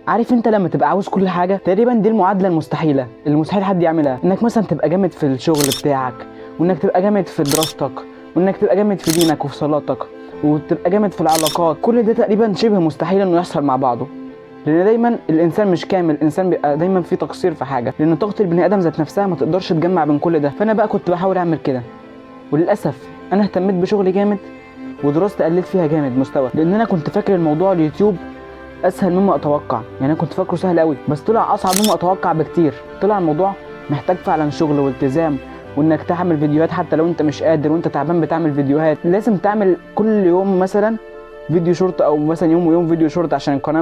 عارف انت لما تبقى عاوز كل حاجه؟ تقريبا دي المعادله المستحيله اللي مستحيل حد يعملها، انك مثلا تبقى جامد في الشغل بتاعك، وانك تبقى جامد في دراستك، وانك تبقى جامد في دينك وفي صلاتك، وتبقى جامد في العلاقات. كل ده تقريبا شبه مستحيل انه يحصل مع بعضه، لان دايما الانسان مش كامل، الانسان بيبقى دايما في تقصير في حاجه، لان طاقه البني ادم ذات نفسها ما تقدرش تجمع بين كل ده. فانا بقى كنت بحاول اعمل كده، وللاسف انا اهتميت بشغلي جامد ودراستي قلت فيها جامد مستوى، لان انا كنت فاكر الموضوع اليوتيوب اسهل مما اتوقع. يعني انا كنت فاكره سهل قوي، بس طلع اصعب مما اتوقع بكتير. طلع الموضوع محتاج فعلا شغل والتزام، وانك تعمل فيديوهات حتى لو انت مش قادر وانت تعبان بتعمل فيديوهات. لازم تعمل كل يوم مثلا فيديو شورت، او مثلا يوم ويوم فيديو شورت، عشان القناه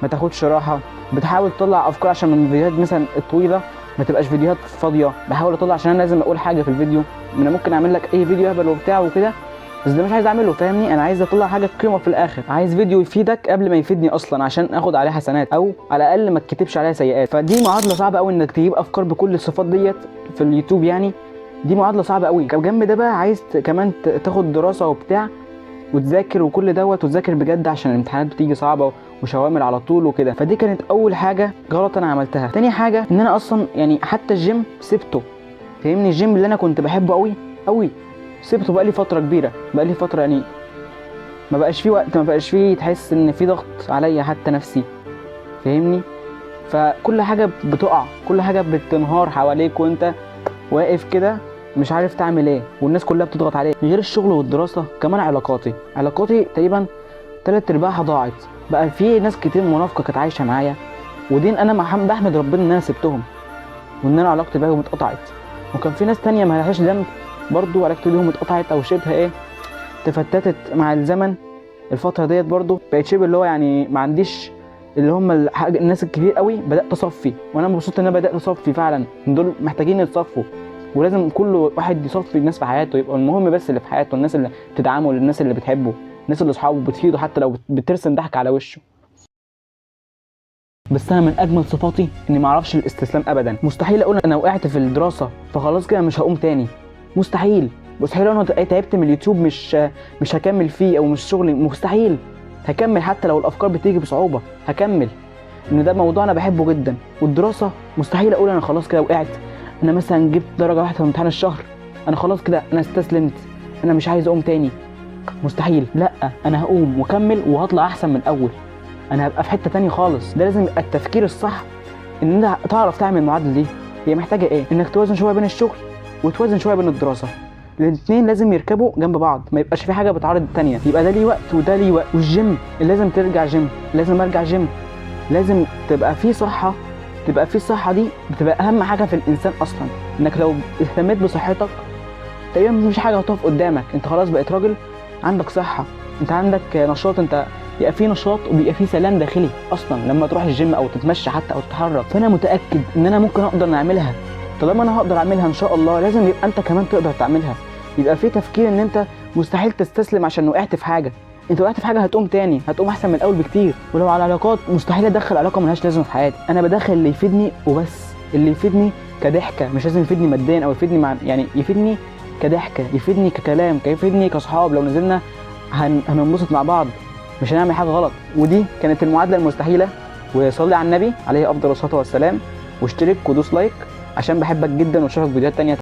ما تاخدش راحه. بتحاول تطلع افكار عشان من الفيديوهات مثلا الطويله ما تبقاش فيديوهات فاضيه. بحاول اطلع عشان انا لازم اقول حاجه في الفيديو. انا ممكن اعمل لك اي فيديو هبل وبتاع وكده، بس ده مش عايز اعمله، فاهمني؟ انا عايز اطلع حاجه قيمه في الاخر، عايز فيديو يفيدك قبل ما يفيدني اصلا، عشان اخد عليه حسنات، او على الاقل ما تكتبش عليها سيئات. فدي معادله صعبه قوي انك تجيب افكار بكل الصفات ديت في اليوتيوب. يعني دي معادله صعبه قوي. جنب ده بقى عايز كمان تاخد دراسه وبتاع وتذاكر وكل دوت، وتذاكر بجد عشان الامتحانات بتيجي صعبه وشوامل على طول وكده. فدي كانت اول حاجه غلط انا عملتها. تاني حاجه ان انا اصلا يعني حتى الجيم سبته، فاهمني؟ الجيم اللي انا كنت بحبه قوي قوي سبته بقى لي فتره كبيره، بقى لي فتره يعني ما بقاش فيه وقت، ما بقاش فيه تحس ان في ضغط عليا حتى نفسي، فاهمني؟ فكل حاجه بتقع، كل حاجه بتنهار حواليك وانت واقف كده مش عارف تعمل ايه، والناس كلها بتضغط عليك. غير الشغل والدراسه كمان علاقاتي تقريبا 3/4 ضاعت. بقى في ناس كتير منافقه كانت عايشه معايا، ودين انا بحمد ربنا ان انا سبتهم وان انا علاقتي بيهم اتقطعت. وكان في ناس تانية ما لهاش ذنب برضو علاقتي بيهم اتقطعت او شبه تفتتت مع الزمن. الفتره ديت برضو بقيت شبه اللي هو يعني ما عنديش اللي هم الناس الكتير قوي. بدات اصفي، وانا مبسوط ان انا بدات اصفي فعلا. دول محتاجين يتصفوا، ولازم كل واحد يصفي الناس في حياته، يبقى المهم بس اللي في حياته الناس اللي بتدعمه، الناس اللي بتحبه، الناس اللي اصحابه بتفيده حتى لو بترسم ضحك على وشه. بس انا من اجمل صفاتي اني ما اعرفش الاستسلام ابدا. مستحيل اقول انا وقعت في الدراسه فخلاص كده مش هقوم تاني، مستحيل اقول انا تعبت من اليوتيوب مش هكمل فيه، او مش شغلي، مستحيل. هكمل حتى لو الافكار بتيجي بصعوبه، هكمل، ان ده موضوع انا بحبه جدا. والدراسه مستحيل اقول انا خلاص كده وقعت، انا مثلا جبت درجه واحده في امتحان الشهر انا خلاص كده انا استسلمت، انا مش عايز اقوم تاني، مستحيل. لا، انا هقوم واكمل وهطلع احسن من الاول، انا هبقى في حته تاني خالص. ده لازم يبقى التفكير الصح، ان انت تعرف تعمل المعادله دي. هي محتاجه ايه؟ انك توازن شويه بين الشغل وتوازن شويه بين الدراسه. الاثنين لازم يركبوا جنب بعض، ما يبقاش في حاجه بتعارض الثانيه، يبقى ده ليه وقت وده ليه وقت. والجيم لازم ترجع جيم، لازم ارجع جيم، لازم تبقى في صحه. تبقى في الصحه دي بتبقى اهم حاجه في الانسان اصلا. انك لو اهتميت بصحتك تقريبا مفيش حاجه هتقف قدامك، انت خلاص بقيت راجل عندك صحه، انت عندك نشاط، انت يبقى في نشاط وبيبقى في سلام داخلي اصلا لما تروح الجيم او تتمشى حتى او تتحرك. فانا متاكد ان انا ممكن اقدر نعملها. طالما انا هقدر اعملها ان شاء الله، لازم يبقى انت كمان تقدر تعملها. يبقى في تفكير ان انت مستحيل تستسلم عشان وقعت في حاجه، انت وقعت في حاجه هتقوم تاني، هتقوم احسن من الاول بكتير. ولو على العلاقات، مستحيل ادخل علاقه ملهاش لازمه في حياتي. انا بدخل اللي يفيدني وبس، اللي يفيدني كضحكه، مش لازم يفيدني ماديا او يفيدني يعني يفيدني كضحكه، يفيدني ككلام، يفيدني كاصحاب. لو نزلنا هننبسط مع بعض، مش هنعمل حاجه غلط. ودي كانت المعادله المستحيله. وصلي على النبي عليه افضل الصلاه والسلام، واشترك ودوس لايك عشان بحبك جدا، واشوفك فيديوهات تانية.